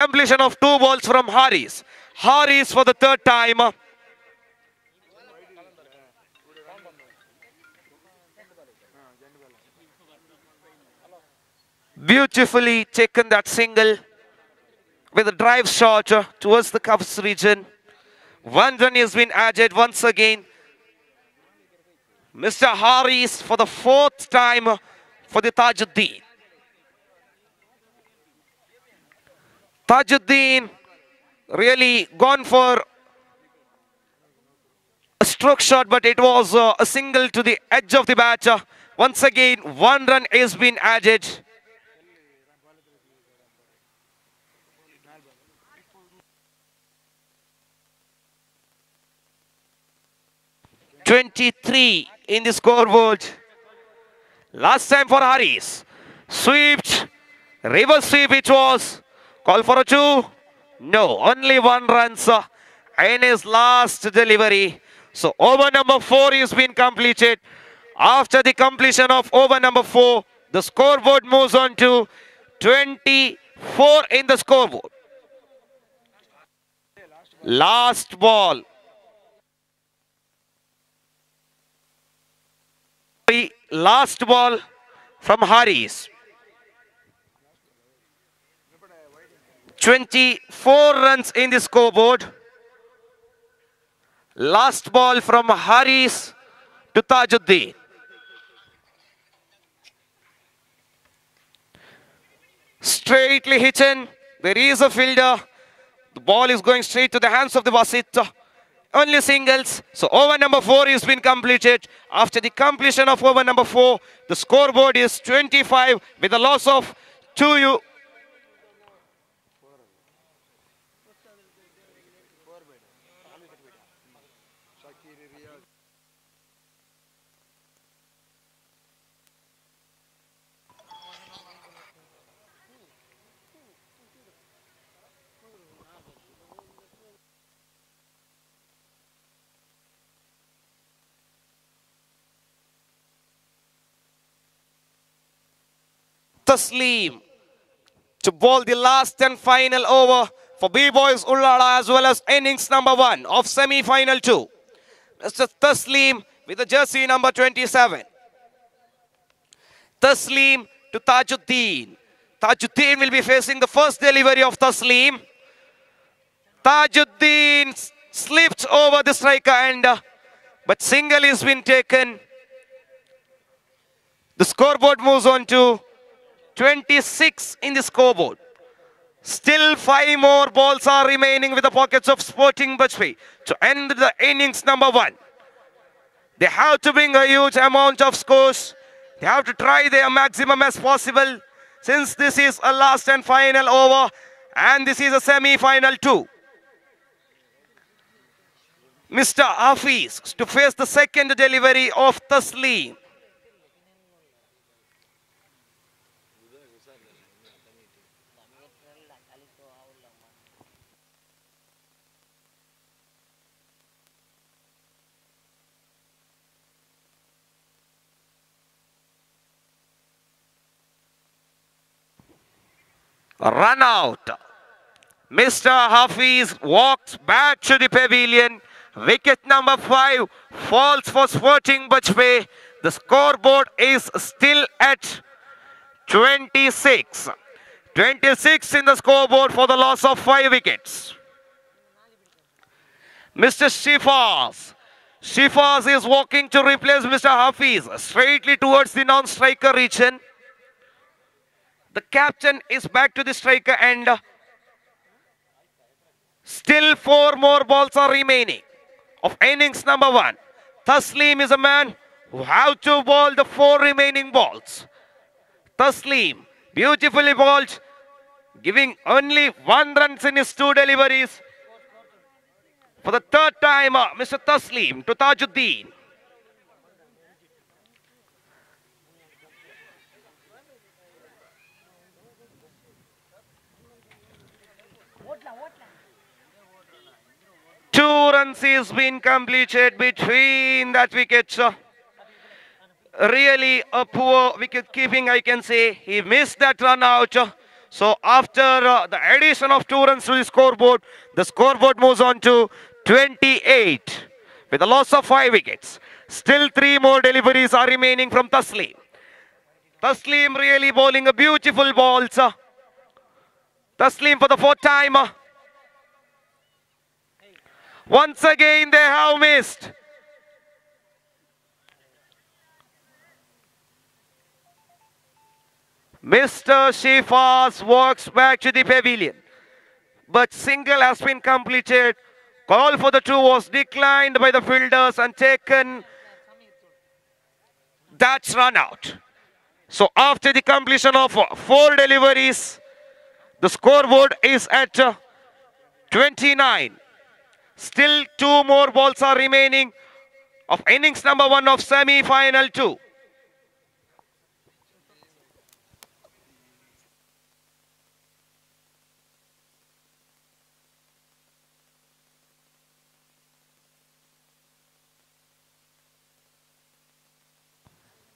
completion of 2 balls from Haris. Haris for the 3rd time. Beautifully taken that single with a drive shot towards the cuffs region. 1 run has been added once again. Mr. Haris for the 4th time for the Tajuddin. Tajuddin really gone for a stroke shot, but it was a single to the edge of the bat. Once again, 1 run has been added. (23) in the scoreboard. Last time for Haris. Swept. Reverse sweep it was. Call for a 2. No, only 1 run in his last delivery. So over number 4 has been completed. After the completion of over number 4, the scoreboard moves on to 24 in the scoreboard. Last ball. Last ball from Haris. 24 runs in the scoreboard. Last ball from Haris to Tajuddin. Straightly hidden. There is a fielder. The ball is going straight to the hands of the Basit. Only singles. So over number 4 has been completed. After the completion of over number 4, the scoreboard is 25 with a loss of 2. Taslim to bowl the last and final over for B-Boys Ullada as well as innings number 1 of semi-final 2. Mr. Taslim with the jersey number 27. Taslim to Tajuddin. Tajuddin will be facing the first delivery of Taslim. Tajuddin slipped over the striker end, but single has been taken. The scoreboard moves on to 26 in the scoreboard. Still 5 more balls are remaining with the pockets of Sporting Bajpayee to end the innings number 1. They have to bring a huge amount of scores. They have to try their maximum as possible since this is a last and final over and this is a semi-final 2. Mr. Hafiz to face the second delivery of Taslim. Run out. Mr. Hafiz walks back to the pavilion. Wicket number 5 falls for Sporting Bajpayee. The scoreboard is still at 26. 26 in the scoreboard for the loss of 5 wickets. Mr. Shifaz. Shifaz is walking to replace Mr. Hafiz straightly towards the non-striker region. The captain is back to the striker end. Still 4 more balls are remaining of innings number 1. Taslim is a man who have to bowl the 4 remaining balls. Taslim, beautifully bowled, giving only 1 run in his 2 deliveries. For the 3rd time, Mr. Taslim to Tajuddin. Two runs has been completed between that wicket. Really a poor wicket keeping, I can say. He missed that run out. So after the addition of 2 runs to the scoreboard, the scoreboard moves on to 28 with a loss of 5 wickets. Still 3 more deliveries are remaining from Taslim. Taslim really bowling a beautiful ball. Taslim for the 4th time. Once again they have missed. Mr. Shifas walks back to the pavilion, but single has been completed. Call for the 2 was declined by the fielders and taken. That's run out. So after the completion of 4 deliveries, the scoreboard is at 29. Still 2 more balls are remaining of innings number 1 of semi-final 2.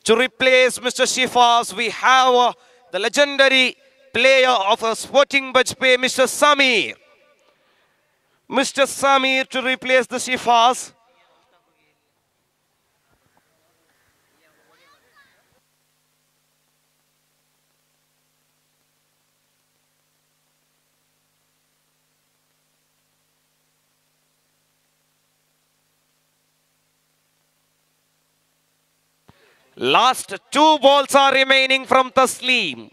To replace Mr. Shifas, we have the legendary player of Sporting Bajpayee, Mr. Samir. Mr. Samir to replace the Shifas. Last 2 balls are remaining from Taslim.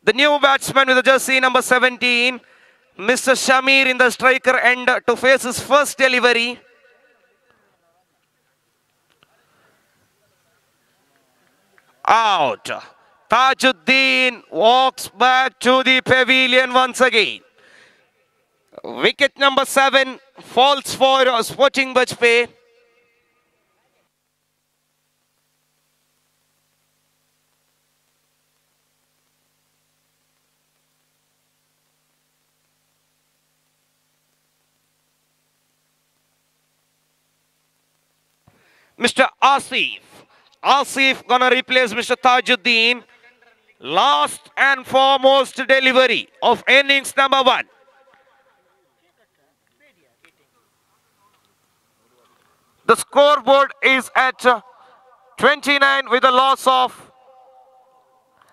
The new batsman with the jersey number 17, Mr. Shamir in the striker end to face his first delivery. Out. Tajuddin walks back to the pavilion once again. Wicket number 7 falls for Sporting Bajpayee. Mr. Asif gonna replace Mr. Tajuddin. Last and foremost delivery of innings number 1. The scoreboard is at 29 with a loss of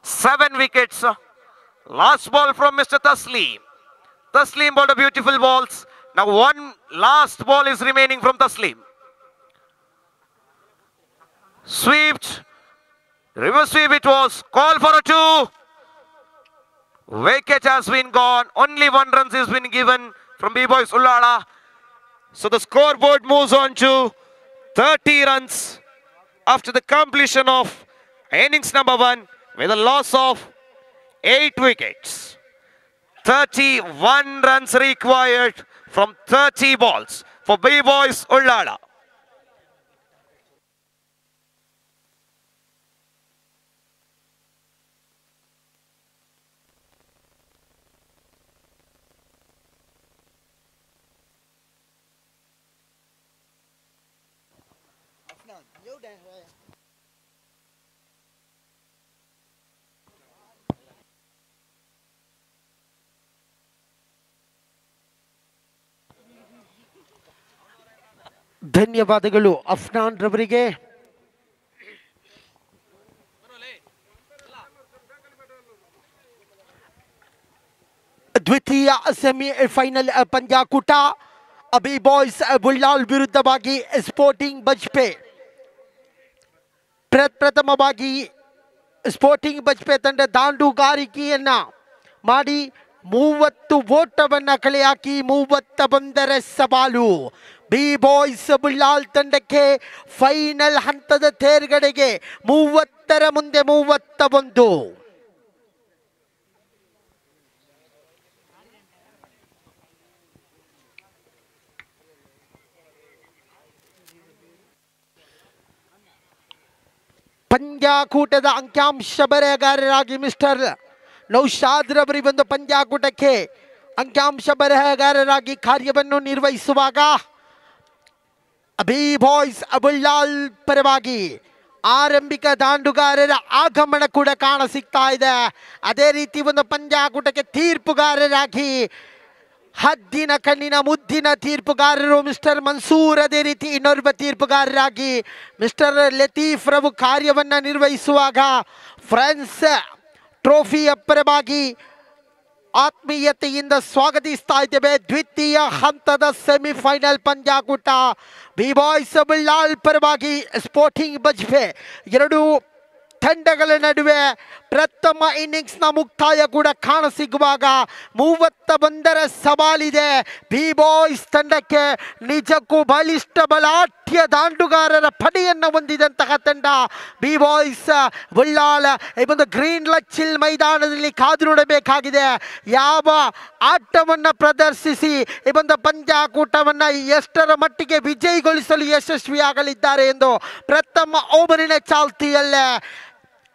7 wickets. Last ball from Mr. Taslim. Taslim bowled a beautiful balls. Now 1 last ball is remaining from Taslim. Swept. Reverse sweep it was. Call for a 2. Wicket has been gone. Only 1 run has been given from B-Boys Ullala. So the scoreboard moves on to 30 runs after the completion of innings number 1 with a loss of 8 wickets. 31 runs required from 30 balls for B-Boys Ullala. ಧನ್ಯವಾದಗಳು ಅಫ್ನಾನ್ ರವರಿಗೆ. ದ್ವಿತೀಯ semifinal ಪಂದ್ಯಾಕೂಟ ಅಬಿ boys ಬುಲ್ಲಾಲ್ ವಿರುದ್ಧವಾಗಿ sporting ಬಜ್ಪೇಯಿ. ಪ್ರಥಮವಾಗಿ sporting ಬಜ್ಪೇಯಿ ತಂಡ ದಾಂಡುಗಾರಿಕೆಯನ್ನ ಮಾಡಿ 30 ಓಟವನ್ನ ಕಲೆ ಹಾಕಿ 31ರ ಸವಾಲು. B boys ಬುಲ್ಲಾಲ್ ತಂಡಕ್ಕೆ ಫೈನಲ್ ಹಂತದ ತೇರ್ಗಡೆಗೆ 30ರ ಮುಂದೆ 31. ಪಂದ್ಯಾಕೂಟದ ಅಂಕಿಅಂಶ ಬರೆಹಗಾರರಾಗಿ ಮಿಸ್ಟರ್ ನೌಶಾದ್ ರವರಿ ಬಂದು ಪಂದ್ಯಾಕೂಟಕ್ಕೆ ಅಂಕಿಅಂಶ ಬರೆಹಗಾರರಾಗಿ ಕಾರ್ಯವನ್ನು ನಿರ್ವಹಿಸುವಾಗ ಬಿ ಬಾಯ್ಸ್ ಬುಲ್ಲಾಲ್ ಪರವಾಗಿ ಆರಂಭಿಕ ದಾಂಡುಗಾರರ ಆಗಮನ ಕೂಡ ಕಾಣ ಸಿಗ್ತಾ ಇದೆ. ಅದೇ ರೀತಿ ಒಂದು ಪಂದ್ಯಾಕೂಟಕ್ಕೆ ತೀರ್ಪುಗಾರರಾಗಿ ಹದ್ದಿನ ಕಣ್ಣಿನ ಮುದ್ದಿನ ತೀರ್ಪುಗಾರರು ಮಿಸ್ಟರ್ ಮನ್ಸೂರ್, ಅದೇ ರೀತಿ ಇನ್ನೊಬ್ಬ ತೀರ್ಪುಗಾರರಾಗಿ ಮಿಸ್ಟರ್ ಲತೀಫ್ ರವು ಕಾರ್ಯವನ್ನ ನಿರ್ವಹಿಸುವಾಗ ಫ್ರಾನ್ಸ್ ಟ್ರೋಫಿಯ ಪರವಾಗಿ ಆತ್ಮೀಯತೆಯಿಂದ ಸ್ವಾಗತಿಸ್ತಾ ಇದ್ದೇವೆ. ದ್ವಿತೀಯ ಹಂತದ ಸೆಮಿಫೈನಲ್ ಪಂದ್ಯಾಕೂಟ ಬಿ-ಬಾಯ್ಸ್ ಬಳ್ಳಾಳ್ ಪರವಾಗಿ ಸ್ಪೋರ್ಟಿಂಗ್ ಬಜ್ಪೆ ಎರಡು ತಂಡಗಳ ನಡುವೆ ಪ್ರಥಮ ಇನ್ನಿಂಗ್ಸ್ನ ಮುಕ್ತಾಯ ಕೂಡ ಕಾಣಸಿಗುವಾಗ 31 ಸವಾಲಿದೆ ಬಿ-ಬಾಯ್ಸ್ ತಂಡಕ್ಕೆ. ನಿಜಕ್ಕೂ ಬಲಿಷ್ಠ ಬಲಾಢ್ಯ ದಾಂಡುಗಾರರ ಪಡೆಯನ್ನು ಹೊಂದಿದಂತಹ ತಂಡ ಬಿ-ಬಾಯ್ಸ್ ಬಳ್ಳಾಳ ಈ ಒಂದು ಗ್ರೀನ್ ಲಚ್ಚಿಲ್ ಮೈದಾನದಲ್ಲಿ ಕಾದು ನೋಡಬೇಕಾಗಿದೆ. ಯಾವ ಆಟವನ್ನು ಪ್ರದರ್ಶಿಸಿ ಈ ಒಂದು ಪಂದ್ಯಾಕೂಟವನ್ನು ಎಷ್ಟರ ಮಟ್ಟಿಗೆ ವಿಜಯಗೊಳಿಸಲು ಯಶಸ್ವಿಯಾಗಲಿದ್ದಾರೆ ಎಂದು ಪ್ರಥಮ ಓವರಿನ ಚಾಲ್ತಿಯಲ್ಲೇ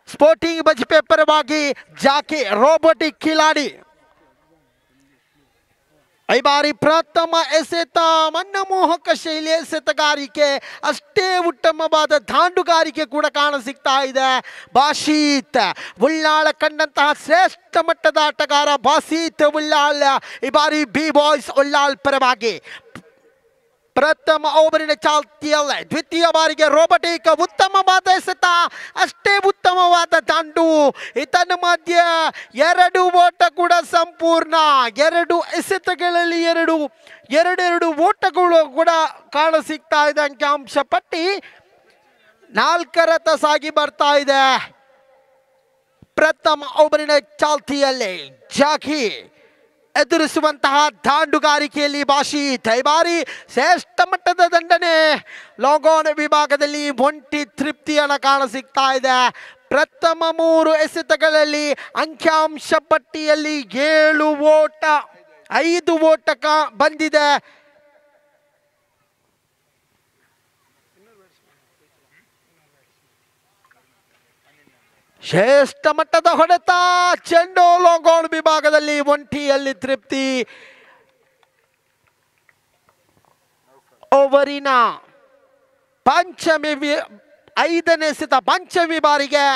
ಸ್ಪೋರ್ಟಿಂಗ್ ಬಜ್ಪೆ ಪರವಾಗಿ ಜಾಕಿ ರೋಬೋಟಿಕ್ ಕಿಲಾಡಿ ಈ ಬಾರಿ ಪ್ರಥಮ ಎಸೆತ ಮನಮೋಹಕ ಶೈಲಿಯ ಎಸೆತಗಾರಿಕೆ, ಅಷ್ಟೇ ಉತ್ತಮವಾದ ದಾಂಡುಗಾರಿಕೆ ಕೂಡ ಕಾಣಸಿಗ್ತಾ ಇದೆ. ಬಾಶೀತ್ ಉಳ್ಳಾಳ ಕಂಡಂತಹ ಶ್ರೇಷ್ಠ ಮಟ್ಟದ ಆಟಗಾರ ಬಾಸೀತ್ ಉಳ್ಳಾಳ ಈ ಬಾರಿ ಬಿ-ಬಾಯ್ಸ್ ಉಳ್ಳಾಳ್ ಪರವಾಗಿ ಪ್ರಥಮ ಓವರಿನ ಚಾಲ್ತಿಯಲ್ಲೇ ದ್ವಿತೀಯ ಬಾರಿಗೆ ರೋಬೋಟಿಕ್ ಉತ್ತಮವಾದ ಎಸೆತ, ಅಷ್ಟೇ ಉತ್ತಮವಾದ ದಾಂಡು. ಇದನ್ನ ಮಧ್ಯೆ 2 ಓಟ ಕೂಡ ಸಂಪೂರ್ಣ. 2 ಎಸೆತಗಳಲ್ಲಿ ಎರಡು ಓಟಗಳು ಕೂಡ ಕಾಣಸಿಗ್ತಾ ಇದೆ. ಅಂಕಿಅಂಶ ಪಟ್ಟಿ 4ರತ್ತ ಸಾಗಿ ಬರ್ತಾ ಇದೆ. ಪ್ರಥಮ ಓವರಿನ ಚಾಲ್ತಿಯಲ್ಲಿ ಜಾಕಿ ಎದುರಿಸುವಂತಹ ದಾಂಡುಗಾರಿಕೆಯಲ್ಲಿ ಬಾಶೀತ್ ಈ ಬಾರಿ ಶ್ರೇಷ್ಠ ಮಟ್ಟದ ದಂಡನೆ. ಲಾಂಗ್ ಆನ್ ವಿಭಾಗದಲ್ಲಿ ಒಂಟಿ ತೃಪ್ತಿಯನ್ನು ಕಾಣಸಿಗ್ತಾ ಇದೆ. ಪ್ರಥಮ 3 ಎಸೆತಗಳಲ್ಲಿ ಅಂಕಿಅಂಶ ಪಟ್ಟಿಯಲ್ಲಿ 7 ಓಟ 5 ಓಟ ಬಂದಿದೆ. ಶ್ರೇಷ್ಠ ಮಟ್ಟದ ಹೊಡೆತ, ಚೆಂಡು ಲಾಂಗ್ ಆನ್ ವಿಭಾಗದಲ್ಲಿ ಒಂಟಿಯಲ್ಲಿ ತೃಪ್ತಿ. ಓವರಿನ ಪಂಚಮಿ 5ನೇ ಎಸೆತ ಪಂಚಮಿ ಬಾರಿಗೆ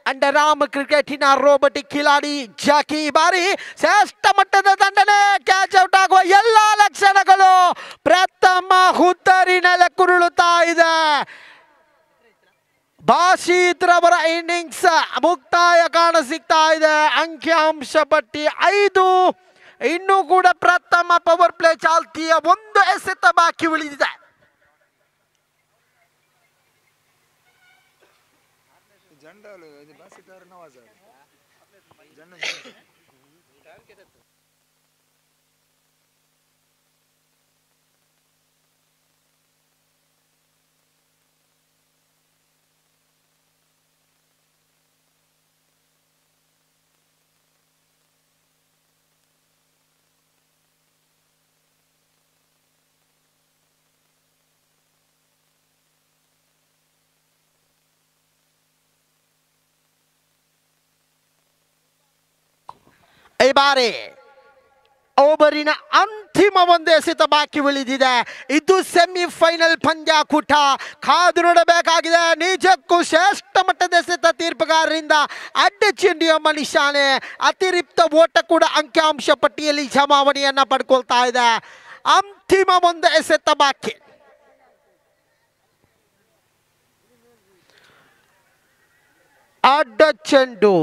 under arm ಕ್ರಿಕೆಟಿನ robotic Kiladi Jackie ಬಾರಿ ಶ್ರೇಷ್ಠ ಮಟ್ಟದ ದಂಡನೆ. ಕ್ಯಾಚ್ ಔಟ್ ಆಗುವ ಎಲ್ಲ ಲಕ್ಷಣಗಳು ಪ್ರಥಮ ಹುದ್ದರಿನಲ್ಲಿ ಕುರುಳುತ್ತಾ ಇದೆ. ಬಾಶೀತ್ ರವರ ಇನ್ನಿಂಗ್ಸ್ ಮುಕ್ತಾಯ ಕಾಣಸಿಗ್ತಾ ಇದೆ. ಅಂಕಿಅಂಶ ಪಟ್ಟಿ 5. ಇನ್ನೂ ಕೂಡ ಪ್ರಥಮ ಪವರ್ ಪ್ಲೇ ಚಾಲ್ತಿಯ 1 ಎಸೆತ ಬಾಕಿ ಉಳಿದಿದೆ. ಈ ಬಾರಿ ಓವರಿನ ಅಂತಿಮ 1 ಎಸೆತ ಬಾಕಿ ಉಳಿದಿದೆ. ಇದು ಸೆಮಿಫೈನಲ್ ಪಂದ್ಯಾಕೂಟ, ಕಾದು ನೋಡಬೇಕಾಗಿದೆ. ನಿಜಕ್ಕೂ ಶ್ರೇಷ್ಠ ಮಟ್ಟದ ಎಸೆತ ತೀರ್ಪುಗಾರರಿಂದ ಅಡ್ಡಚೆಂಡು ಎಂಬ ನಿಶಾನೆ. ಅತಿರಿಕ್ತ ಓಟ ಕೂಡ ಅಂಕಿಅಂಶ ಪಟ್ಟಿಯಲ್ಲಿ ಜಮಾವಣೆಯನ್ನ ಪಡ್ಕೊಳ್ತಾ ಇದೆ. ಅಂತಿಮ 1 ಎಸೆತ ಬಾಕಿ. ಅಡ್ಡ ಚೆಂಡು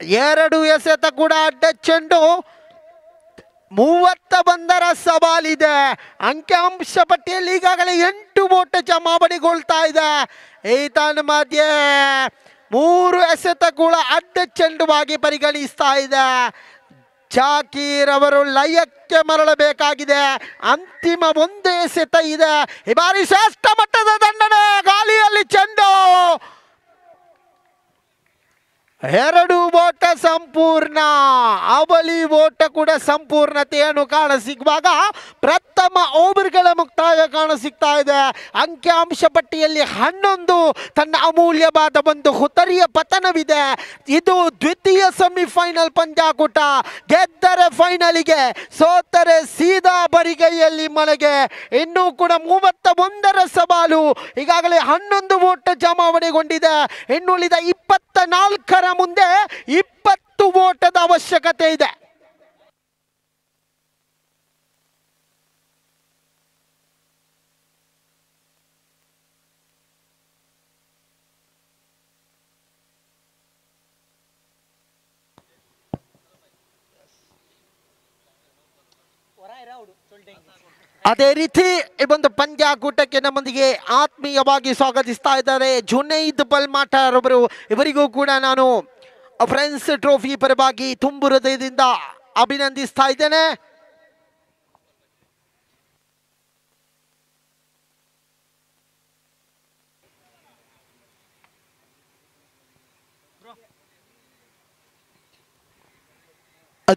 2 ಎಸೆತ ಕೂಡ ಅಡ್ಡ ಚೆಂಡು. 31 ಸವಾಲಿದೆ. ಅಂಕಿಅಂಶ ಪಟ್ಟಿಯಲ್ಲಿ ಈಗಾಗಲೇ 8 ಓಟ ಜಮಾವಣೆಗೊಳ್ತಾ ಇದೆ. ಈತನ ಮಧ್ಯೆ 3 ಎಸೆತ ಕೂಡ ಅಡ್ಡ ಚೆಂಡುವಾಗಿ ಪರಿಗಣಿಸ್ತಾ ಇದೆ. ಜಾಕೀರ್ ಅವರು ಲಯಕ್ಕೆ ಮರಳಬೇಕಾಗಿದೆ. ಅಂತಿಮ 1 ಎಸೆತ ಇದೆ. ಈ ಬಾರಿ ಶ್ರೇಷ್ಠ ಮಟ್ಟದ ದಂಡನೆ, ಗಾಳಿಯಲ್ಲಿ ಚೆಂಡು. ಎರಡು ಓಟ ಸಂಪೂರ್ಣ. ಅವಳಿ ಓಟ ಕೂಡ ಸಂಪೂರ್ಣತೆಯನ್ನು ಕಾಣಸಿಗುವಾಗ ಪ್ರಥಮ ಓವರ್ಗಳ ಮುಕ್ತಾಯ ಕಾಣಸಿಗ್ತಾ ಇದೆ. ಅಂಕಿಅಂಶ ಪಟ್ಟಿಯಲ್ಲಿ 11 ತನ್ನ ಅಮೂಲ್ಯವಾದ ಒಂದು ಹುತರಿಯ ಪತನವಿದೆ. ಇದು ದ್ವಿತೀಯ ಸೆಮಿಫೈನಲ್ ಪಂದ್ಯಾಕೂಟ. ಗೆದ್ದರೆ ಫೈನಲಿಗೆ, ಸೋತರೆ ಸೀದಾ ಬರಿಗೈಯಲ್ಲಿ ಮನೆಗೆ. ಇನ್ನೂ ಕೂಡ 31ರ ಸವಾಲು. ಈಗಾಗಲೇ 11 ಓಟ ಜಮಾವಣೆಗೊಂಡಿದೆ. ಇನ್ನುಳಿದ 24ರ ಮುಂದೆ 20 ಓಟದ ಅವಶ್ಯಕತೆ ಇದೆ. ಅದೇ ರೀತಿ ಈ ಒಂದು ಪಂದ್ಯಾಕೂಟಕ್ಕೆ ನಮ್ಮೊಂದಿಗೆ ಆತ್ಮೀಯವಾಗಿ ಸ್ವಾಗತಿಸ್ತಾ ಇದ್ದಾರೆ ಜುನೈದ್ ಬಲ್ಮಾಟರ್ ಅವರು. ಇವರಿಗೂ ಕೂಡ ನಾನು ಫ್ರೆಂಡ್ಸ್ ಟ್ರೋಫಿ ಪರವಾಗಿ ತುಂಬು ಹೃದಯದಿಂದ ಅಭಿನಂದಿಸ್ತಾ ಇದ್ದೇನೆ.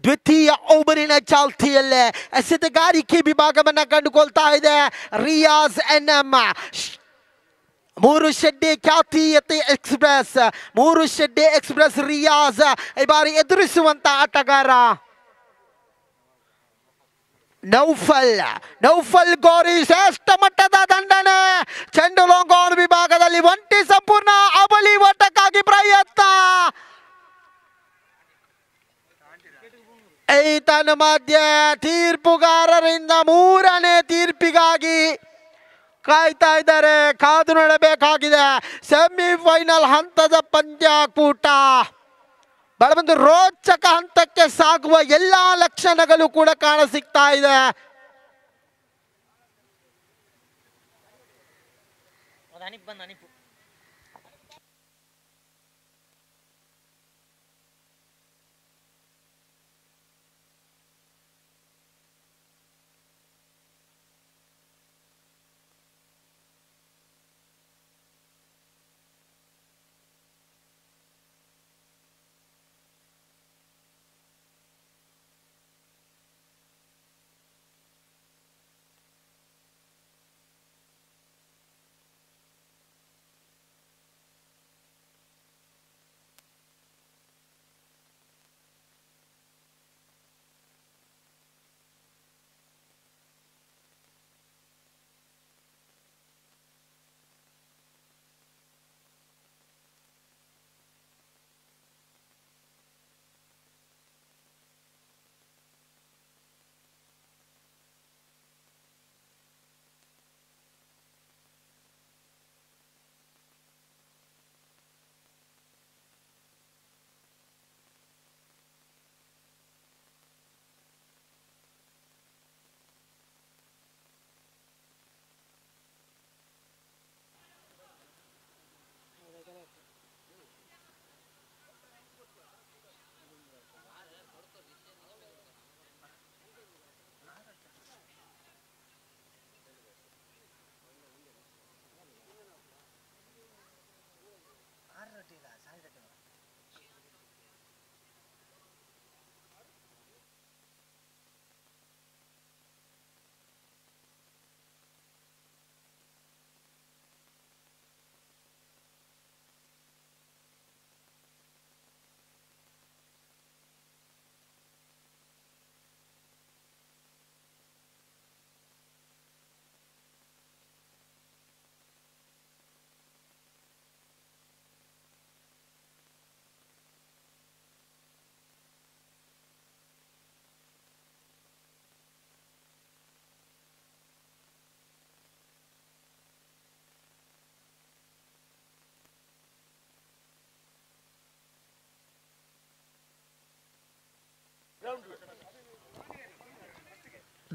ದ್ವಿತೀಯ ಓವರಿನ ಚಾಲ್ತಿಯಲ್ಲೇ ಎಸೆತಗಾರಿಕೆ ವಿಭಾಗವನ್ನ ಕಂಡುಕೊಳ್ತಾ ಇದೆ ರಿಯಾಜ್ ಎನ್ಎಂ. 3 ಶೆಡ್ಡೆ ಖ್ಯಾತಿಯತೆ ಎಕ್ಸ್ಪ್ರೆಸ್, 3 ಶೆಡ್ಡೆ ಎಕ್ಸ್ಪ್ರೆಸ್ ರಿಯಾಜ್ ಈ ಬಾರಿ ಎದುರಿಸುವಂತ ಆಟಗಾರ. ನೌಫಲ್ ಗೋರಿ ಶ್ರೇಷ್ಠ ಮಟ್ಟದ ದಂಡನೆ. ಚೆಂಡು ಲಾಂಗ್ ಆನ್ ವಿಭಾಗದಲ್ಲಿ ಒಂಟಿ ಸಂಪೂರ್ಣ ಅವಳಿ ಓಟಕ್ಕಾಗಿ ಪ್ರಯತ್ನ. ಈತನ ಮಧ್ಯೆ ತೀರ್ಪುಗಾರರಿಂದ 3ನೇ ತೀರ್ಪಿಗಾಗಿ ಕಾಯ್ತಾ ಇದ್ದಾರೆ. ಕಾದು ನೋಡಬೇಕಾಗಿದೆ. ಸೆಮಿಫೈನಲ್ ಹಂತದ ಪಂದ್ಯಾಕೂಟ ಬಹಳ ಒಂದು ರೋಚಕ ಹಂತಕ್ಕೆ ಸಾಗುವ ಎಲ್ಲಾ ಲಕ್ಷಣಗಳು ಕೂಡ ಕಾಣಸಿಗ್ತಾ ಇದೆ.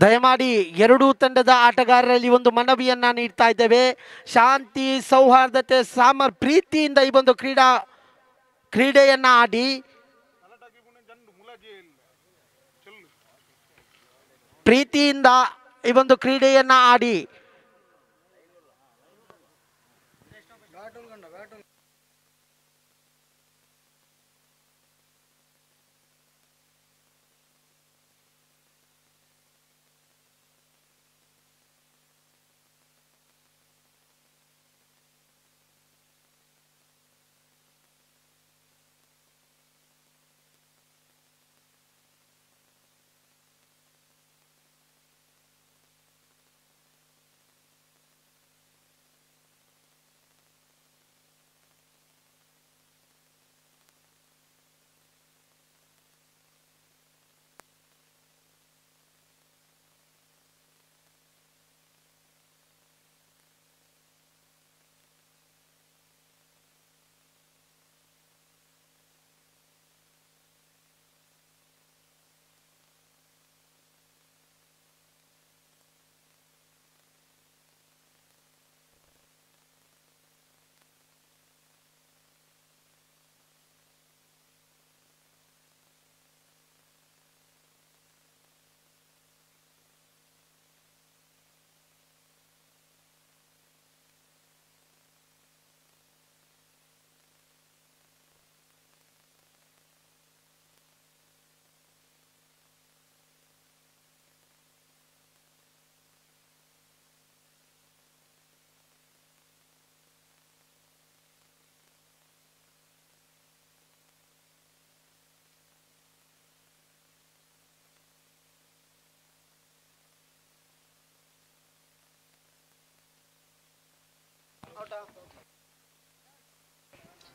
ದಯಮಾಡಿ ಎರಡೂ ತಂಡದ ಆಟಗಾರರಲ್ಲಿ ಒಂದು ಮನವಿಯನ್ನ ನೀಡ್ತಾ ಇದ್ದೇವೆ. ಶಾಂತಿ, ಸೌಹಾರ್ದತೆ, ಪ್ರೀತಿಯಿಂದ ಈ ಒಂದು ಕ್ರೀಡೆಯನ್ನ ಆಡಿ. ಪ್ರೀತಿಯಿಂದ ಈ ಒಂದು ಕ್ರೀಡೆಯನ್ನ ಆಡಿ.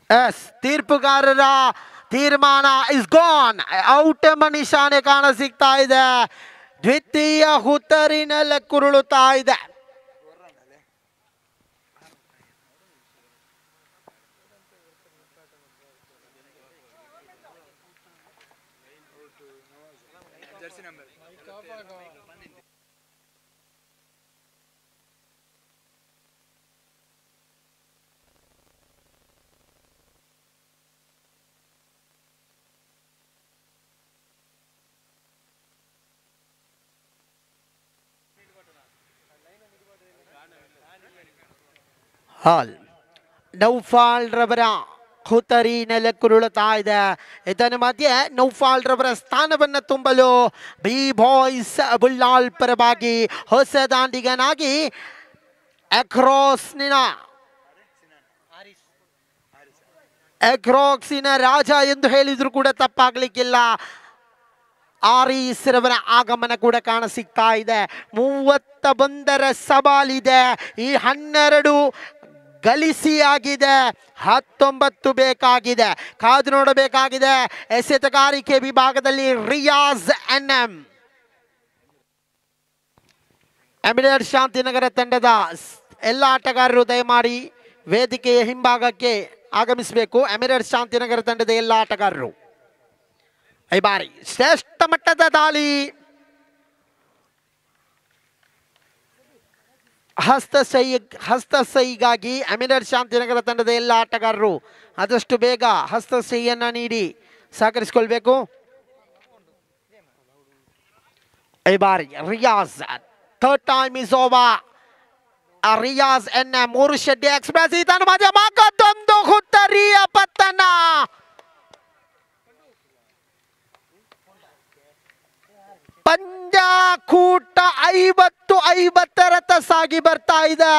ಎಸ್ ತೀರ್ಪುಗಾರರ ತೀರ್ಮಾನ ಇಸ್ ಗಾನ್. ಔಟ್ ಎಂಬ ನಿಶಾನೆ ಕಾಣ ಸಿಗ್ತಾ ಇದೆ. ದ್ವಿತೀಯ ಹುತ್ತರಿನಲ್ಲಿ ಕುರುಳುತ್ತಾ ಇದೆ. ಹಾಲ್ ನೌಫಾಲ್ ರವರ ಹುತ್ತರಿ ನೆಲಕ್ಕುರುಳುತ್ತಾ ಇದೆ. ಇದರ ಮಧ್ಯೆ ನೌಫಾಲ್ ರವರ ಸ್ಥಾನವನ್ನು ತುಂಬಲು ಬಿ ಬಾಯ್ಸ್ ಬುಲ್ಲಾಲ್ ಪರವಾಗಿ ಹೊಸ ದಾಂಡಿಗನಾಗಿ ಎಕ್ರಾಕ್ಸಿನ ರಾಜ ಎಂದು ಹೇಳಿದ್ರು ಕೂಡ ತಪ್ಪಾಗ್ಲಿಕ್ಕಿಲ್ಲ. ಆರೀಸ್ ರವರ ಆಗಮನ ಕೂಡ ಕಾಣ ಸಿಗ್ತಾ ಇದೆ. 31 ಸವಾಲಿದೆ. ಈ 12 ಗಳಿಸಿ ಆಗಿದೆ. 19 ಬೇಕಾಗಿದೆ. ಕಾದು ನೋಡಬೇಕಾಗಿದೆ. ಎಸೆತಗಾರಿಕೆ ವಿಭಾಗದಲ್ಲಿ ರಿಯಾಜ್ NM ಎಮಿರೇಟ್ಸ್ ಶಾಂತಿನಗರ ತಂಡದ ಎಲ್ಲ ಆಟಗಾರರು ದಯಮಾಡಿ ವೇದಿಕೆಯ ಹಿಂಭಾಗಕ್ಕೆ ಆಗಮಿಸಬೇಕು. ಎಮಿರೇಟ್ಸ್ ಶಾಂತಿನಗರ ತಂಡದ ಎಲ್ಲ ಆಟಗಾರರು ಈ ಬಾರಿ ಶ್ರೇಷ್ಠ ಮಟ್ಟದ ದಾಳಿ. ಹಸ್ತಸೈಗಾಗಿ ಎಮಿರೇಟ್ಸ್ ಶಾಂತಿನಗರ ತಂಡದ ಎಲ್ಲ ಆಟಗಾರರು ಆದಷ್ಟು ಬೇಗ ಹಸ್ತಸೈಯನ್ನು ನೀಡಿ ಸಹಕರಿಸಿಕೊಳ್ಬೇಕು. ಈ ಬಾರಿ Riyaz third time is over. Riyaz NM 3 Shetty express ಇದನ್ನು ಮಧ್ಯ ಮಗದೊಂದು ಹುತ್ತರಿಯ ಪತನ. ಪಂದ್ಯಾಕೂಟ 50-50 ಸಾಗಿ ಬರ್ತಾ ಇದೆ.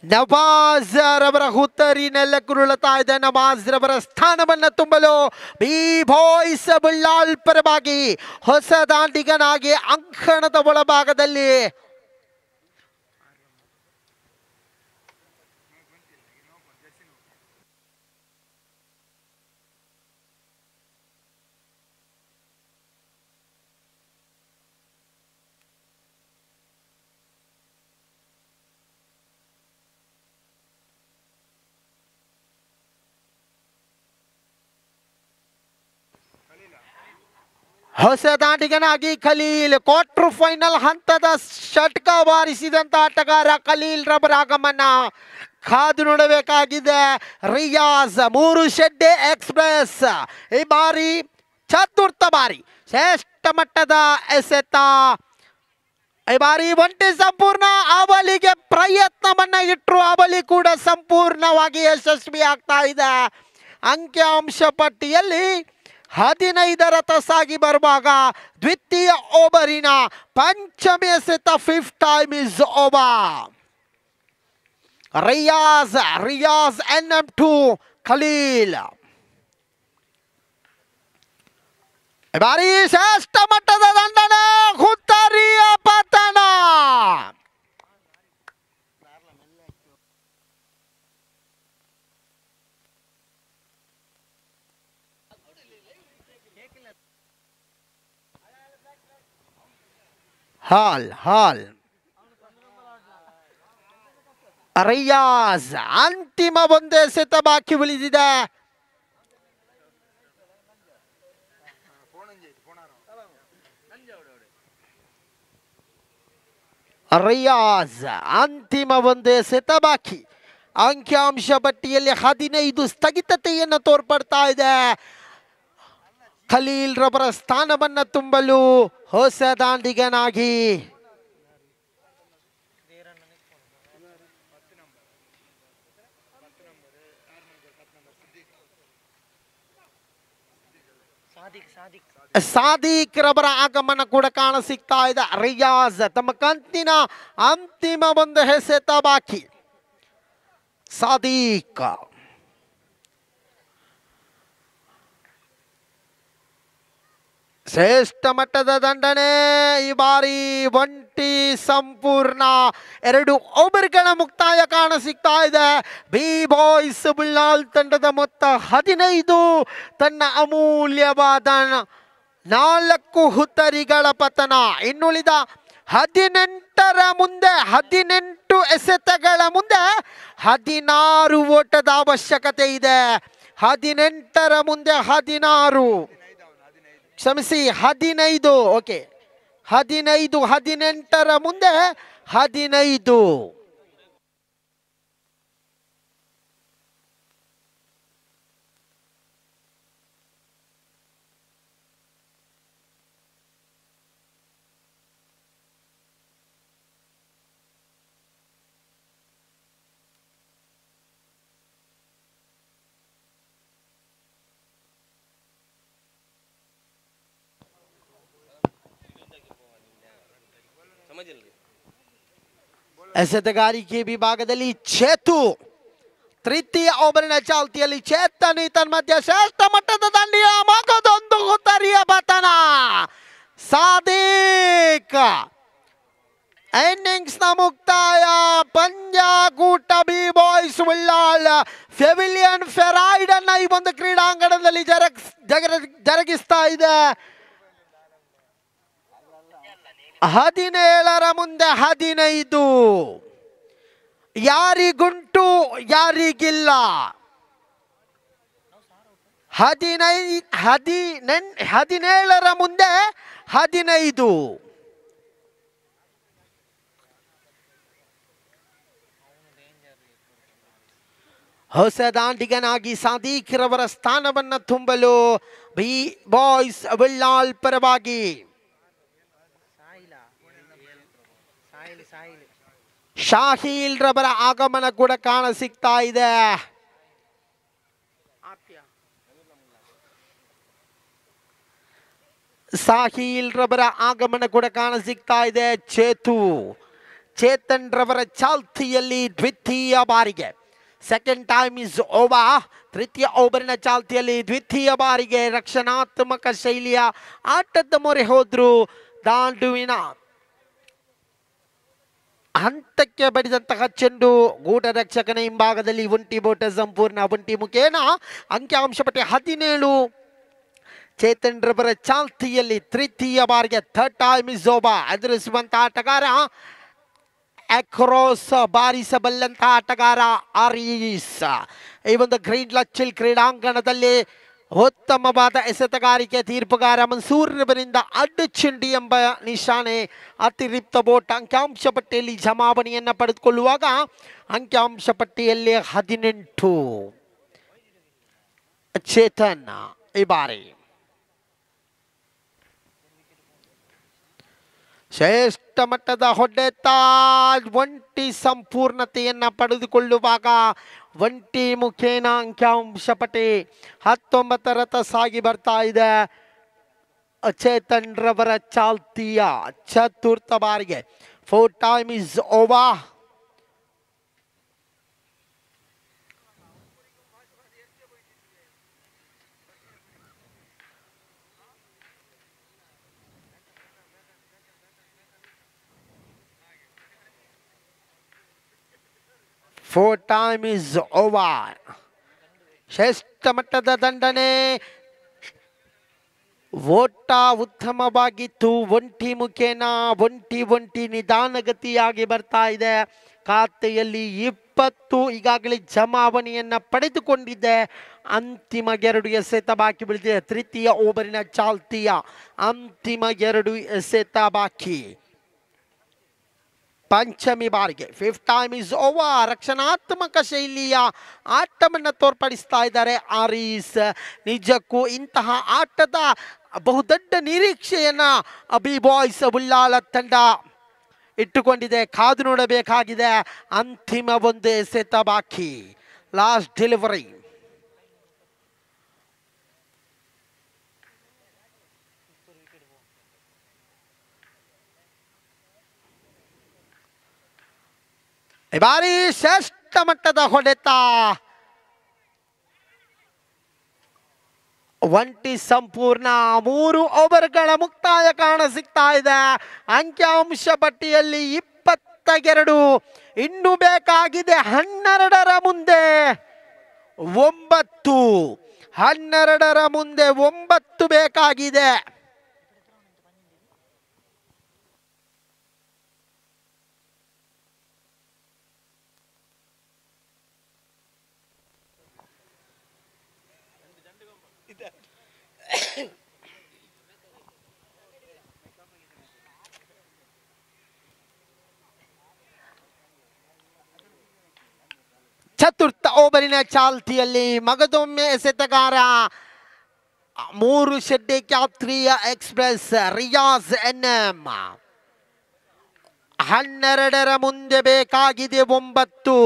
ನವಾಜ್ ರವರ ಹುತ್ತರಿನೆಲ್ಲ ಕುರುಳುತ್ತಾ ಇದೆ. ನವಾಜ್ ರವರ ಸ್ಥಾನವನ್ನು ತುಂಬಲು ಬಿ ಬಾಯ್ಸ್ ಬುಲ್ಲಾಲ್ ಪರವಾಗಿ ಹೊಸ ದಾಂಡಿಗನಾಗಿ ಅಂಕಣದ ಒಳಭಾಗದಲ್ಲಿ ಹೊಸ ದಾಂಡಿಗನಾಗಿ ಖಲೀಲ್ ಕ್ವಾರ್ಟರ್ ಫೈನಲ್ ಹಂತದ ಷಟ್ಕ ಬಾರಿಸಿದಂತ ಆಟಗಾರ ಖಲೀಲ್ ರವರ ಆಗಮನ ಕಾದು ನೋಡಬೇಕಾಗಿದೆ. ರಿಯಾಜ್ 3 ಶೆಡ್ಡೆ ಎಕ್ಸ್ಪ್ರೆಸ್ ಈ ಬಾರಿ ಚತುರ್ಥ ಬಾರಿ ಶ್ರೇಷ್ಠ ಮಟ್ಟದ ಎಸೆತ. ಈ ಬಾರಿ ಒಂಟಿ ಸಂಪೂರ್ಣ ಅವಲಿಗೆ ಪ್ರಯತ್ನವನ್ನ ಇಟ್ಟರು. ಅವಲಿ ಕೂಡ ಸಂಪೂರ್ಣವಾಗಿ ಯಶಸ್ವಿ ಆಗ್ತಾ ಇದೆ. ಅಂಕಿಅಂಶ ಪಟ್ಟಿಯಲ್ಲಿ 15 ಸಾಗಿ ಬರುವಾಗ ದ್ವಿತೀಯ ಓವರಿನ ಪಂಚಮಿ ಎಸೆತ 5th time is over. Riyaz NM 2 Khaleel ಬಾರಿ ಶ್ರೇಷ್ಠ ಮಟ್ಟದ ದಂಡನೆ ಹುತ್ತರಿಯ ಪತನ. ಹಾಲ್ ರಿಯಾಜ್ ಅಂತಿಮ ಒಂದು ಎಸೆತ ಬಾಕಿ ಉಳಿದಿದೆ. ರಿಯಾಜ್ ಅಂತಿಮ ಒಂದು ಎಸೆತ ಬಾಕಿ. ಅಂಕಿಅಂಶ ಪಟ್ಟಿಯಲ್ಲಿ 15 ಸ್ಥಗಿತತೆಯನ್ನು ತೋರ್ಪಡ್ತಾ ಇದೆ. ಖಲೀಲ್ ರವರ ಸ್ಥಾನವನ್ನು ತುಂಬಲು ಹೊಸ ದಾಂಡಿಗನಾಗಿ ಸಾದಿಕ್ ರವರ ಆಗಮನ ಕೂಡ ಕಾಣ ಸಿಗ್ತಾ ಇದೆ. ರಿಯಾಜ್ ತಮ್ಮ ಕಂತಿನ ಅಂತಿಮ ಒಂದು ಎಸೆತ ಬಾಕಿ. ಸಾದಿಕ್ ಶ್ರೇಷ್ಠ ಮಟ್ಟದ ದಂಡನೆ ಈ ಬಾರಿ 20 ಸಂಪೂರ್ಣ. 2 ಓವರ್ಗಳ ಮುಕ್ತಾಯ ಕಾಣ ಸಿಗ್ತಾ ಇದೆ. ಬಿ ಬಾಯ್ಸ್ ಬುಲ್ಲಾಲ್ ತಂಡದ ಮೊತ್ತ 15. ತನ್ನ ಅಮೂಲ್ಯವಾದ 4 ಹುತ್ತರಿಗಳ ಪತನ. ಇನ್ನುಳಿದ 18ರ ಮುಂದೆ 18 ಎಸೆತಗಳ ಮುಂದೆ 16 ಓಟದ ಅವಶ್ಯಕತೆ ಇದೆ. 18ರ ಮುಂದೆ 16, ಕ್ಷಮಿಸಿ 15. ಓಕೆ, 15, 18ರ ಮುಂದೆ 15. ಎಸೆತಗಾರಿಕೆ ವಿಭಾಗದಲ್ಲಿ ಚೇತು ತೃತೀಯ ಓವರಿನ ಚಾಲ್ತಿಯಲ್ಲಿ ಚೇತನ್ ಈತನ್ ಮಧ್ಯೆ ಶ್ರೇಷ್ಠ ಮಟ್ಟದ ದಂಡಿಯ ಮಗದೊಂದು ಹುತ್ತರಿಯ ಪತನ. ಸಾದಿಕ್ ಇನ್ನಿಂಗ್ಸ್ ನ ಮುಕ್ತಾಯ. ಪಂದ್ಯಾಕೂಟ ಬಿ ಬಾಯ್ಸ್ ಉಳ್ಳಾಳ್ ಪೆವಿಲಿಯನ್ ಫೆರೈಡ್ ಅನ್ನ ಈ ಒಂದು ಕ್ರೀಡಾಂಗಣದಲ್ಲಿ ಜರುಗಿಸ್ತಾ ಇದೆ. 17ರ ಮುಂದೆ 15. ಯಾರಿಗುಂಟು ಯಾರಿಗಿಲ್ಲ. 17ರ ಮುಂದೆ 15. ಹೊಸ ದಾಂಡಿಗನಾಗಿ ಸಾದಿಕ್ ರವರ ಸ್ಥಾನವನ್ನು ತುಂಬಲು ಬಿ ಬಾಯ್ಸ್ ಉಳ್ಳಾಳ್ ಪರವಾಗಿ ಶಾಹೀಲ್ ರವರ ಆಗಮನ ಕೂಡ ಕಾಣ ಸಿಗ್ತಾ ಇದೆ. ಸಾಹೀಲ್ ರವರ ಆಗಮನ ಕೂಡ ಕಾಣ ಸಿಗ್ತಾ ಇದೆ. ಚೇತನ್ ರವರ ಚಾಲ್ತಿಯಲ್ಲಿ ದ್ವಿತೀಯ ಬಾರಿಗೆ ಸೆಕೆಂಡ್ ಟೈಮ್ ಇಸ್ ಓವರ್. ತೃತೀಯ ಓವರಿನ ಚಾಲ್ತಿಯಲ್ಲಿ ದ್ವಿತೀಯ ಬಾರಿಗೆ ರಕ್ಷಣಾತ್ಮಕ ಶೈಲಿಯ ಆಟದ ಮೊರೆ ಹೋದ್ರು. ದಾಂಡುವಿನ ಹಂತಕ್ಕೆ ಬಡಿದಂತಹ ಚೆಂಡು ಗೂಢ ರಕ್ಷಕನ ಹಿಂಭಾಗದಲ್ಲಿ ಒಂಟಿ ಬೋಟ ಸಂಪೂರ್ಣ ಒಂಟಿ ಮುಖೇನ ಅಂಕಿಅಂಶ ಪಟ್ಟಿ 17. ಚೇತನ್ ರವರ ಚಾಲ್ತಿಯಲ್ಲಿ ತೃತೀಯ ಬಾರಿಗೆ ಥರ್ಡ್ ಟೈಮ್ ಇಸ್ ಓವರ್ ಎದುರಿಸುವಂತಹ ಆಟಗಾರ ಅಕ್ರಾಸ್ ಬಾರಿಸಬಲ್ಲಂತಹ ಆಟಗಾರ ಆರೀಸ್. ಈ ಒಂದು ಗ್ರೀನ್ ಲಚ್ಚಿಲ್ ಕ್ರೀಡಾಂಗಣದಲ್ಲಿ ಉತ್ತಮವಾದ ಎಸೆತಗಾರಿಕೆ ತೀರ್ಪುಗಾರ ಮನ್ಸೂರ್ ರವರಿಂದ ಅಡ್ಡು ಚಿಂಡಿ ಎಂಬ ನಿಶಾನೆ ಅತಿರಿಕ್ತ ಬೋಟ್ ಅಂಕಿಅಂಶ ಪಟ್ಟಿಯಲ್ಲಿ ಜಮಾವಣೆಯನ್ನು ಪಡೆದುಕೊಳ್ಳುವಾಗ ಅಂಕಿಅಂಶ ಪಟ್ಟಿಯಲ್ಲಿ 18. ಚೇತನ್ ಈ ಬಾರಿ ಶ್ರೇಷ್ಠ ಮಟ್ಟದ ಹೊಡೆತ. ಒಂಟಿ ಸಂಪೂರ್ಣತೆಯನ್ನು ಪಡೆದುಕೊಳ್ಳುವಾಗ ಒಂಟಿ ಮುಖೇನ ಅಂಕಿಅಂಶ ಪಟ್ಟಿ 19ರತ್ತ ಸಾಗಿ ಬರ್ತಾ ಇದೆ. ಚೇತನ್ ರವರ ಚಾಲ್ತಿಯ ಚತುರ್ಥ ಬಾರಿಗೆ fourth time is over. Fourth time is over. ಶ್ರೇಷ್ಠ ಮಟ್ಟದ ದಂಡನೆ. ಓಟ ಉತ್ತಮವಾಗಿತ್ತು. ಒಂಟಿ ಮುಖೇನ ಒಂಟಿ ನಿಧಾನಗತಿಯಾಗಿ ಬರ್ತಾ ಇದೆ. ಖಾತೆಯಲ್ಲಿ 20 ಈಗಾಗಲೇ ಜಮಾವಣೆಯನ್ನು ಪಡೆದುಕೊಂಡಿದ್ದೆ. ಅಂತಿಮ 2 ಎಸೆತ ಬಾಕಿ ಬಿಳಿದಿದೆ. ತೃತೀಯ ಓವರಿನ ಚಾಲ್ತಿಯ ಅಂತಿಮ 2 ಎಸೆತ ಬಾಕಿ. ಪಂಚಮಿ ಬಾರಿಗೆ ಫಿಫ್ತ್ ಟೈಮ್ ಇಸ್ ಓವರ್. ರಕ್ಷಣಾತ್ಮಕ ಶೈಲಿಯ ಆಟವನ್ನು ತೋರ್ಪಡಿಸ್ತಾ ಇದ್ದಾರೆ ಆರೀಸ್. ನಿಜಕ್ಕೂ ಇಂತಹ ಆಟದ ಬಹುದೊಡ್ಡ ನಿರೀಕ್ಷೆಯನ್ನ ಬಿ ಬಾಯ್ಸ್ ಉಳ್ಳಾಳ ತಂಡ ಇಟ್ಟುಕೊಂಡಿದೆ. ಕಾದು ನೋಡಬೇಕಾಗಿದೆ. ಅಂತಿಮ 1 ಎಸೆತ ಬಾಕಿ. Last delivery. ಈ ಬಾರಿ ಶ್ರೇಷ್ಠ ಮಟ್ಟದ ಹೊಡೆತ. ಒಂಟಿ ಸಂಪೂರ್ಣ 3 ಓವರ್ಗಳ ಮುಕ್ತಾಯ ಕಾಣ ಸಿಗ್ತಾ ಇದೆ. ಅಂಕಿಅಂಶ ಪಟ್ಟಿಯಲ್ಲಿ 22. ಇನ್ನು ಬೇಕಾಗಿದೆ 12ರ ಮುಂದೆ 9. 12ರ ಮುಂದೆ 9 ಬೇಕಾಗಿದೆ. ಚತುರ್ಥ ಓವರಿನ ಚಾಲ್ತಿಯಲ್ಲಿ ಮಗದೊಮ್ಮೆ ಎಸೆತಗಾರ 3 ಶೆಡ್ಡೆ ಖ್ಯಾತ್ರಿಯ ಎಕ್ಸ್ಪ್ರೆಸ್ ರಿಯಾಜ್ NM. 12ರ ಮುಂದೆ ಬೇಕಾಗಿದೆ 9.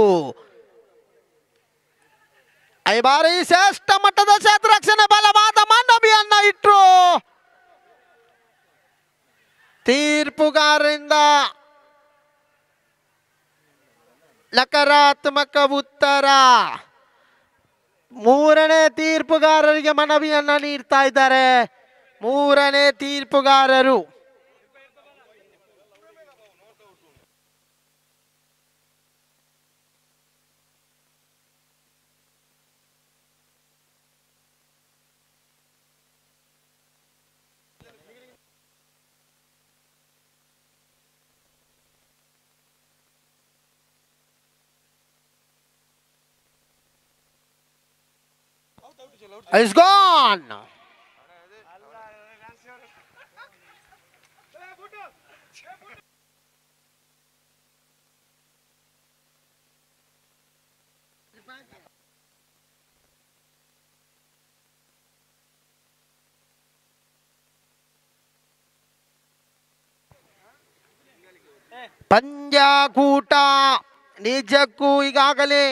ಈ ಬಾರಿ ಶ್ರೇಷ್ಠ ಮಟ್ಟದ ಕ್ಷೇತ್ರರಕ್ಷಣೆ ಬಲವಾದ ಮಾನವಿಯನ್ನ ಇಟ್ರು. ತೀರ್ಪುಗಾರರಿಂದ ನಕಾರಾತ್ಮಕ ಉತ್ತರ. 3ನೇ ತೀರ್ಪುಗಾರರಿಗೆ ಮನವಿಯನ್ನ ನೀಡ್ತಾ ಇದ್ದಾರೆ. 3ನೇ ತೀರ್ಪುಗಾರರು is gone. ಪಂದ್ಯಾಕೂಟ ನಿಜಕ್ಕೂ ಈಗಾಗಲೇ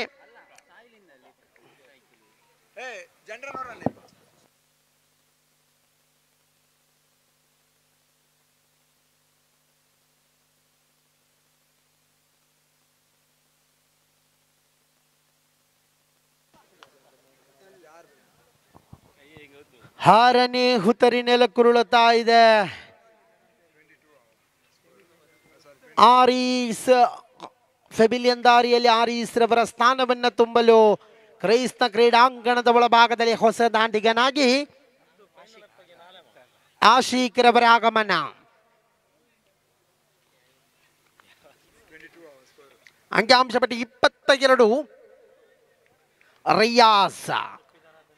ಹಾರನೇ ಹುತರಿ ನೆಲಕ್ಕುರುಳುತ್ತಾ ಇದೆ. ಆರೀಸ್ ಫೆಬಿಲಿಯನ್ ದಾರಿಯಲ್ಲಿ ಆರೀಸ್ ರವರ ಸ್ಥಾನವನ್ನು ತುಂಬಲು ಕ್ರೈಸ್ತ ಕ್ರೀಡಾಂಗಣದ ಒಳಭಾಗದಲ್ಲಿ ಹೊಸ ದಾಂಡಿಗನಾಗಿ ಆಶೀಕ್ ರವರ ಆಗಮನ. ಅಂಕಿಅಂಶ ಪಟ್ಟಿ 22. ರಿಯಾಜ್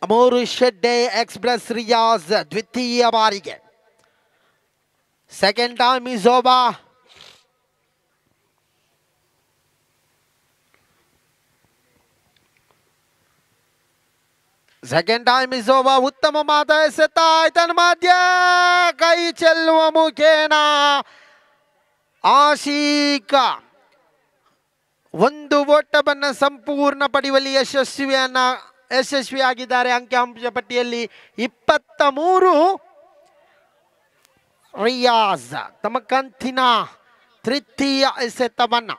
3 ಶೆಡ್ಡೆ ಎಕ್ಸ್ಪ್ರೆಸ್ ರಿಯಾಜ್ ದ್ವಿತೀಯ ಬಾರಿಗೆ. Second time is over. Second time is over. ಉತ್ತಮ ಮಾತ ಎಸೆತ ಆಯ್ತನ ಮಧ್ಯ ಕೈ ಚೆಲ್ಲುವ ಮುಖೇನ ಆಶೀಕ 1 ಓಟವನ್ನು ಸಂಪೂರ್ಣ ಪಡೆಯುವಲ್ಲಿ ಯಶಸ್ವಿಯಾಗಿದ್ದಾರೆ. ಅಂಕಿಅಂಶ ಪಟ್ಟಿಯಲ್ಲಿ 23. ರಿಯಾಜ್ ತಮ್ಮ ಕಂತಿನ ತೃತೀಯ ಎಸೆತವನ್ನ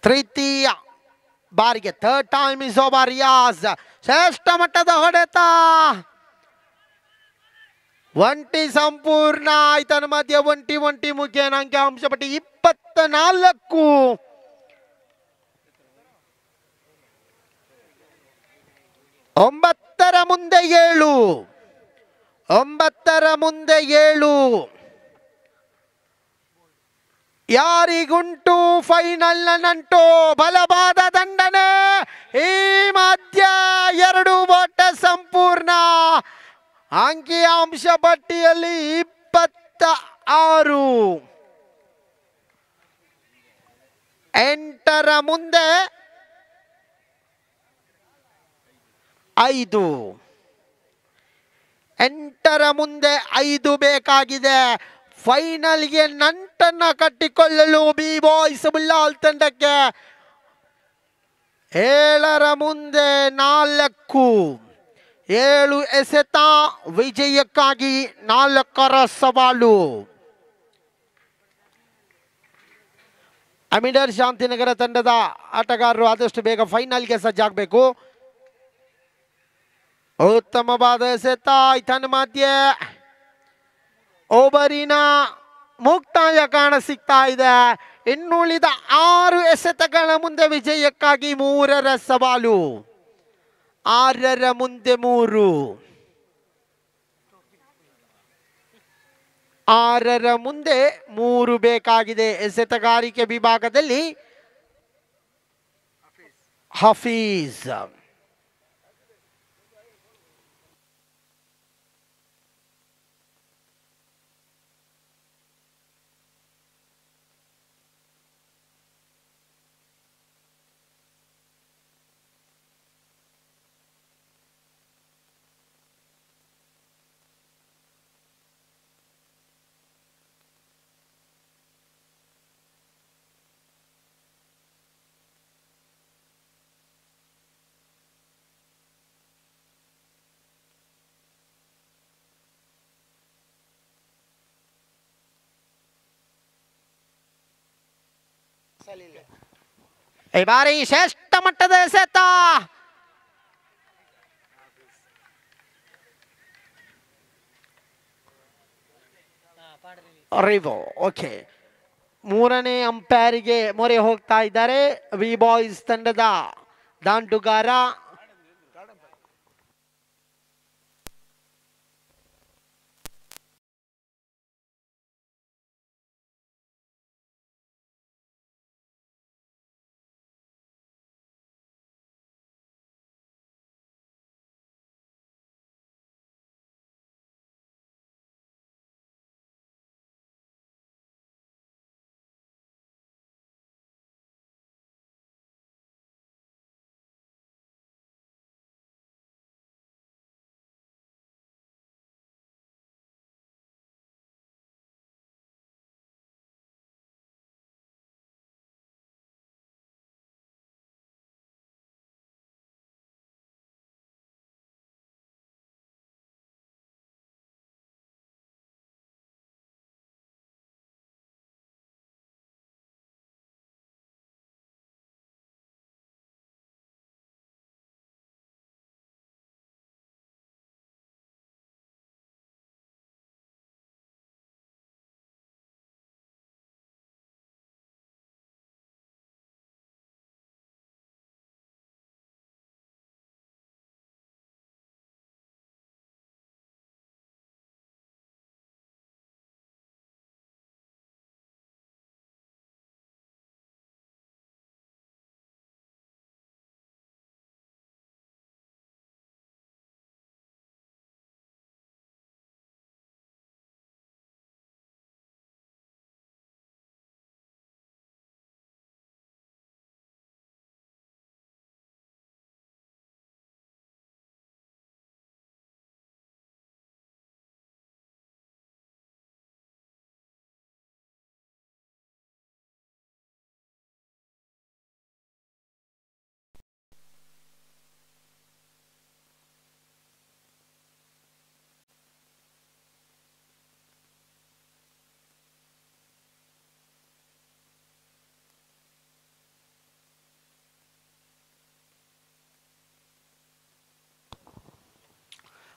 ತೃತೀಯ ಬಾರಿಗೆ third time is over. Riyaz ಶ್ರೇಷ್ಠ ಮಟ್ಟದ ಹೊಡೆತ. ಒಂಟಿ ಸಂಪೂರ್ಣ ಆಯ್ತನ ಮಧ್ಯ ಒಂಟಿ ಮುಖೇನ ಅಂಕಿಅಂಶ ಪಟ್ಟಿ 24. 9ರ ಮುಂದೆ 7. 9ರ ಮುಂದೆ 7. ಯಾರಿಗುಂಟು ಫೈನಲ್ ನಂಟು. ಬಲವಾದ ದಂಡನೆ. ಈ ಮಧ್ಯ 2 ಓಟ ಸಂಪೂರ್ಣ. ಅಂಕಿಅಂಶ ಪಟ್ಟಿಯಲ್ಲಿ 26. 8ರ ಮುಂದೆ 5. 8ರ ಮುಂದೆ 5 ಬೇಕಾಗಿದೆ. ಫೈನಲ್ಗೆ ನಂಟನ್ನ ಕಟ್ಟಿಕೊಳ್ಳಲು ಬಿ ಬಾಯ್ಸ್ ಬುಲ್ಲಾಲ್ ತಂಡಕ್ಕೆ. 7ರ ಮುಂದೆ 4. 7 ಎಸೆತ ವಿಜಯಕ್ಕಾಗಿ 4ರ ಸವಾಲು. ಅಮಿಡರ್ ಶಾಂತಿನಗರ ತಂಡದ ಆಟಗಾರರು ಆದಷ್ಟು ಬೇಗ ಫೈನಲ್ಗೆ ಸಜ್ಜಾಗಬೇಕು. ಉತ್ತಮವಾದ ಎಸೆತ ತನ್ನ ಮಧ್ಯೆ ಓವರಿನ ಮುಕ್ತಾಯ ಕಾಣ ಸಿಗ್ತಾ ಇದೆ. ಇನ್ನುಳಿದ 6 ಎಸೆತಗಳ ಮುಂದೆ ವಿಜಯಕ್ಕಾಗಿ 3ರ ಸವಾಲು. 6ರ ಮುಂದೆ 3, 6ರ ಮುಂದೆ 3 ಬೇಕಾಗಿದೆ. ಎಸೆತಗಾರಿಕೆ ವಿಭಾಗದಲ್ಲಿ ಹಫೀಜ್. ಈ ಬಾರಿ ಶ್ರೇಷ್ಠ ಮಟ್ಟದ ಎಸೆತ. ರಿವೋ ಓಕೆ. 3ನೇ ಅಂಪೈರಿಗೆ ಮೊರೆ ಹೋಗ್ತಾ ಇದ್ದಾರೆ ವಿ ಬಾಯ್ಸ್ ತಂಡದ ದಾಂಡುಗಾರ.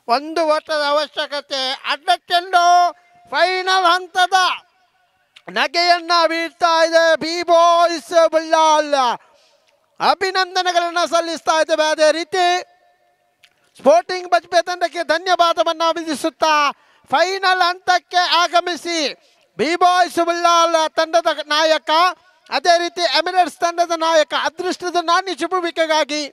ಒಂದು ವರ್ಷದ ಅವಶ್ಯಕತೆ. ಅಡ್ಡಚ್ಚೆಂಡು ಫೈನಲ್ ಹಂತದ ನಗೆಯನ್ನ ಬೀಳ್ತಾ ಇದೆ ಬಿ ಬಾಯ್ಸ್ ಬಳ್ಳಾಲ್. ಅಭಿನಂದನೆಗಳನ್ನ ಸಲ್ಲಿಸ್ತಾ ಇದ್ದೇವೆ. ಅದೇ ರೀತಿ ಸ್ಪೋರ್ಟಿಂಗ್ ಬಜ್ಪೆ ತಂಡಕ್ಕೆ ಧನ್ಯವಾದವನ್ನ ವಿಧಿಸುತ್ತಾ ಫೈನಲ್ ಹಂತಕ್ಕೆ ಆಗಮಿಸಿ ಬಿ ಬಾಯ್ಸ್ ಬಳ್ಳಾಲ್ ತಂಡದ ನಾಯಕ, ಅದೇ ರೀತಿ ಎಮಿರೇಟ್ಸ್ ತಂಡದ ನಾಯಕ ಅದೃಷ್ಟದ ನಾಣ್ಯ ಚುಂಬುವಿಕೆಗಾಗಿ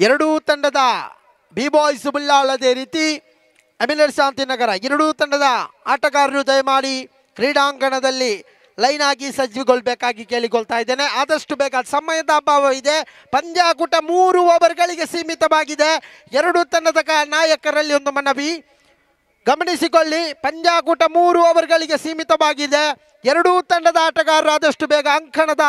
ಎರಡೂ ತಂಡದ ಬಿ ಬಾಯ್ಸ್ ಬಳ್ಳಾಲ್ ಅದೇ ರೀತಿ ಎಮಿರೇಟ್ಸ್ ಶಾಂತಿನಗರ ಎರಡೂ ತಂಡದ ಆಟಗಾರರು ದಯಮಾಡಿ ಕ್ರೀಡಾಂಗಣದಲ್ಲಿ ಲೈನ್ ಆಗಿ ಸಜ್ಜುಗೊಳ್ಬೇಕಾಗಿ ಕೇಳಿಕೊಳ್ತಾ ಇದ್ದೇನೆ. ಆದಷ್ಟು ಬೇಗ ಸಮಯದ ಅಭಾವ ಇದೆ. ಪಂದ್ಯಾಕೂಟ 3 ಓವರ್ಗಳಿಗೆ ಸೀಮಿತವಾಗಿದೆ. ಎರಡೂ ತಂಡದ ನಾಯಕರಲ್ಲಿ ಒಂದು ಮನವಿ, ಗಮನಿಸಿಕೊಳ್ಳಿ, ಪಂದ್ಯಾಕೂಟ 3 ಓವರ್ಗಳಿಗೆ ಸೀಮಿತವಾಗಿದೆ. ಎರಡೂ ತಂಡದ ಆಟಗಾರರು ಆದಷ್ಟು ಬೇಗ ಅಂಕಣದ